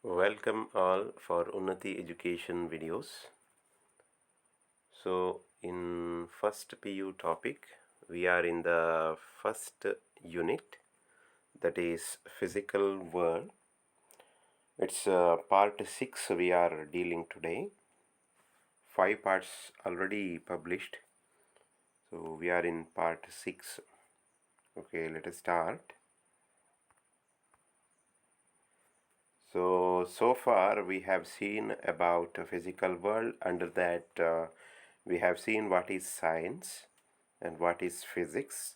Welcome all for Unnati Education videos. So in first PU topic, we are in the first unit, that is physical world. It's part 6 we are dealing today. 5 parts already published. So we are in part 6. Okay, let us start. So far we have seen about the physical world. Under that we have seen what is science and what is physics,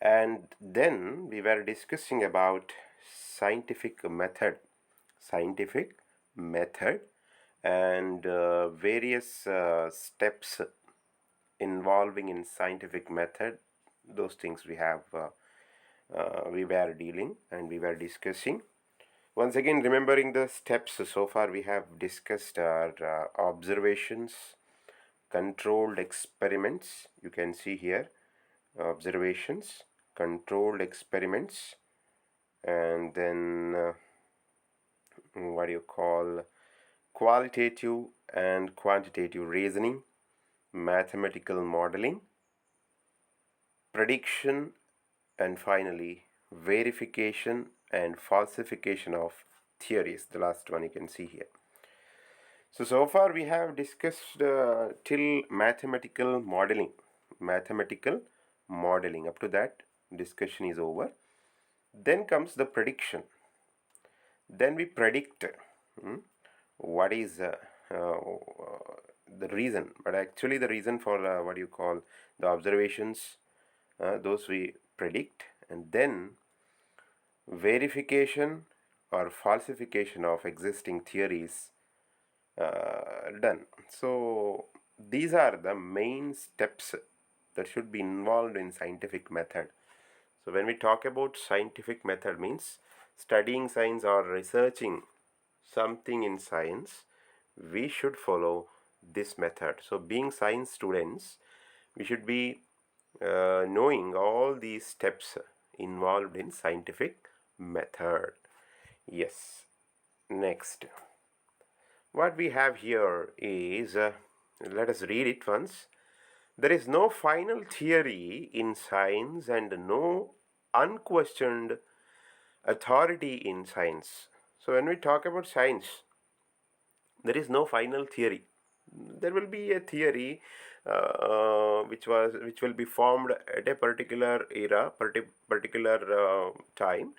and then we were discussing about scientific method and various steps involving in scientific method. Those things we were dealing and we were discussing. Once again, remembering the steps, so far we have discussed our observations, controlled experiments. You can see here observations, controlled experiments, and then what do you call qualitative and quantitative reasoning, mathematical modeling, prediction, and finally verification and falsification of theories. The last one you can see here. So far we have discussed till mathematical modeling. Up to that discussion is over. Then comes the prediction. Then we predict what is the reason, but actually the reason for what you call the observations, those we predict, and then verification or falsification of existing theories done. So these are the main steps that should be involved in scientific method. So when we talk about scientific method, means studying science or researching something in science, we should follow this method. So being science students, we should be knowing all these steps involved in scientific method. Yes. Next, what we have here is, let us read it once. There is no final theory in science and no unquestioned authority in science. So when we talk about science, there is no final theory. There will be a theory which will be formed at a particular era, particular time.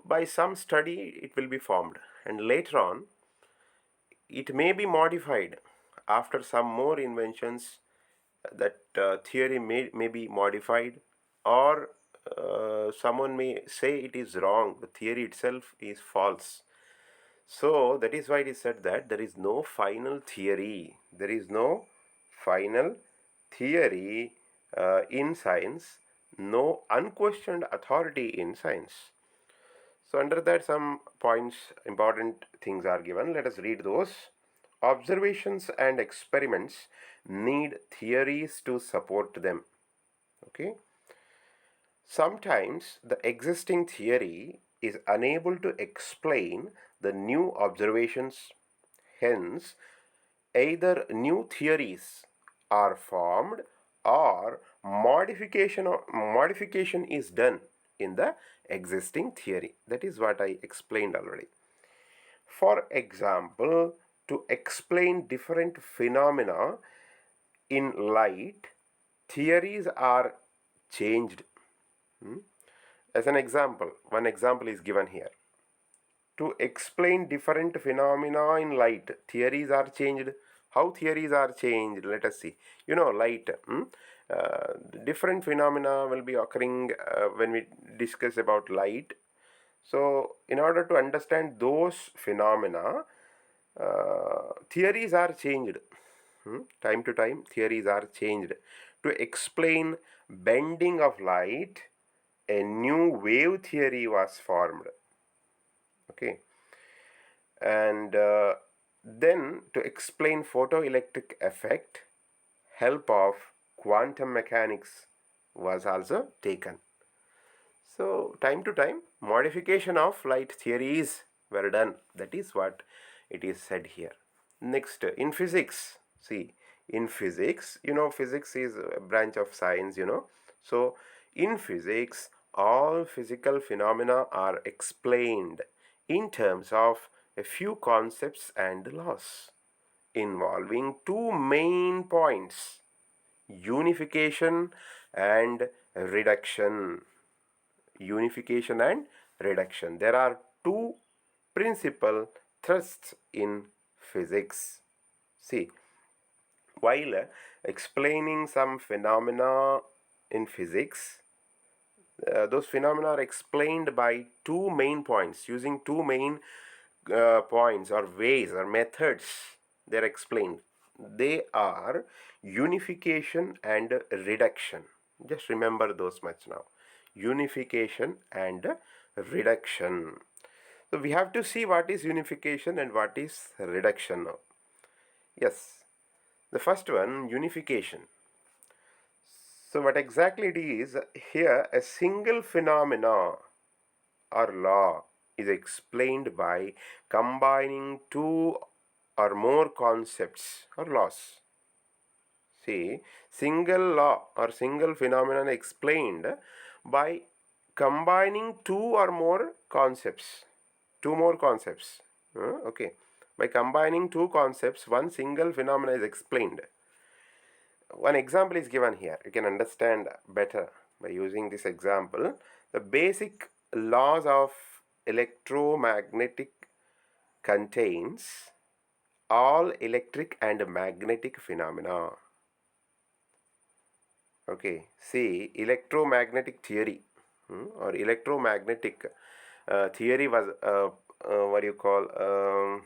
By some study, it will be formed, and later on, it may be modified after some more inventions. That theory may be modified, or someone may say it is wrong, the theory itself is false. So that is why it is said that there is no final theory. There is no final theory in science, no unquestioned authority in science. So under that, some points, important things are given. Let us read those. Observations and experiments need theories to support them. Okay. Sometimes the existing theory is unable to explain the new observations. Hence, either new theories are formed or modification is done in the existing theory. That is what I explained already. For example, to explain different phenomena in light, theories are changed. As an example, one example is given here. To explain different phenomena in light, theories are changed. How theories are changed? Let us see. Light. Different phenomena will be occurring when we discuss about light. So, in order to understand those phenomena, theories are changed. Time to time, theories are changed. To explain bending of light, a new wave theory was formed. Okay. And then to explain photoelectric effect, help of quantum mechanics was also taken. So time to time, modification of light theory is were done. That is what it is said here. Next, in physics, see, in physics, physics is a branch of science, So, in physics, all physical phenomena are explained in terms of a few concepts and laws involving two main points: unification and reduction. Unification and reduction. There are two principal thrusts in physics. See, while explaining some phenomena in physics, those phenomena are explained by two main points, using two main points or ways or methods. They're explained. They are unification and reduction. Just remember those much now. Unification and reduction. So we have to see what is unification and what is reduction now. Yes, the first one, unification. So what exactly it is, here a single phenomena or law is explained by combining two or more concepts or laws. See, single law or single phenomenon explained by combining two or more concepts. Two more concepts. Okay. By combining two concepts, one single phenomenon is explained. One example is given here. You can understand better by using this example. The basic laws of electromagnetic contains all electric and magnetic phenomena. Okay, see, electromagnetic theory or electromagnetic theory was what you call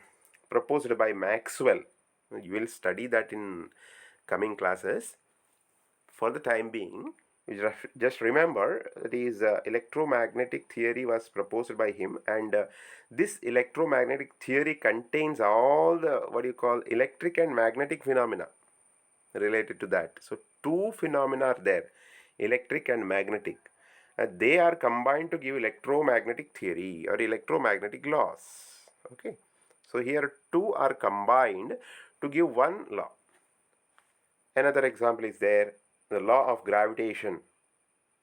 proposed by Maxwell. You will study that in coming classes. For the time being, you just remember that is electromagnetic theory was proposed by him, and this electromagnetic theory contains all the what you call electric and magnetic phenomena related to that. So two phenomena are there, electric and magnetic. They are combined to give electromagnetic theory or electromagnetic laws. Okay. So here two are combined to give one law. Another example is there, the law of gravitation.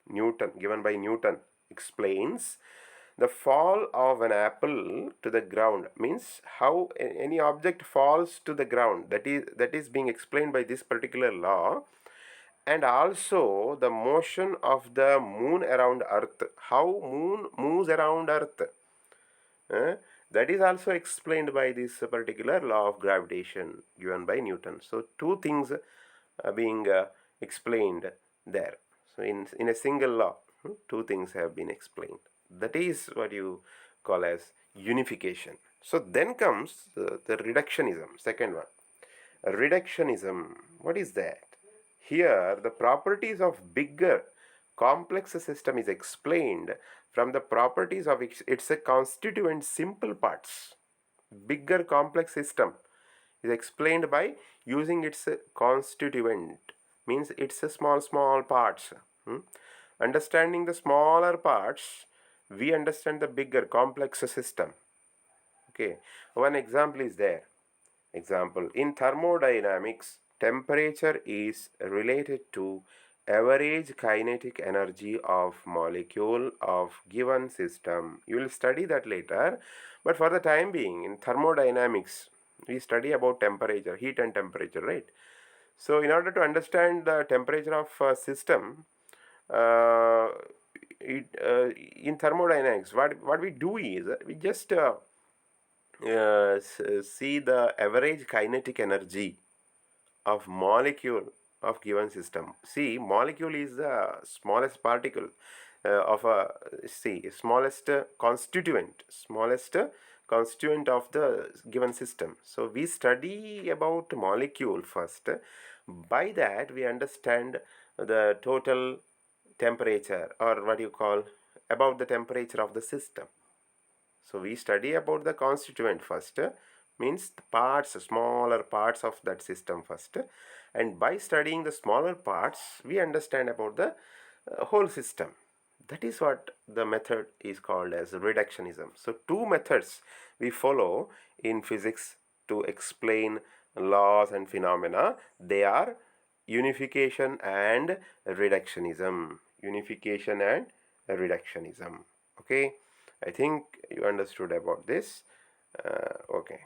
Newton, given by Newton, explains the fall of an apple to the ground, means how any object falls to the ground. That is being explained by this particular law. And also the motion of the moon around earth, how moon moves around earth, that is also explained by this particular law of gravitation given by Newton. So two things are being explained there. So in a single law, two things have been explained. That is what you call as unification. So then comes the reductionism, second one. Reductionism, what is that? Here, the properties of bigger complex system is explained from the properties of its constituent simple parts. Bigger complex system is explained by using its constituent, means its small parts. Understanding the smaller parts, we understand the bigger complex system. Okay, one example is there. Example, in thermodynamics, temperature is related to average kinetic energy of molecule of given system. You will study that later, but for the time being, in thermodynamics, we study about temperature, heat and temperature, right? So in order to understand the temperature of a system, uh, in thermodynamics, what we do is we just see the average kinetic energy of molecule of given system. See, molecule is the smallest particle of a, see, smallest smallest constituent of the given system. So we study about molecule first. By that we understand the total temperature, or what you call about the temperature of the system. So we study about the constituent first, means the parts, smaller parts of that system first, and by studying the smaller parts, we understand about the whole system. That is what the method is called as reductionism. So two methods we follow in physics to explain laws and phenomena. They are unification and reductionism. Unification and reductionism. Okay, I think you understood about this. Okay.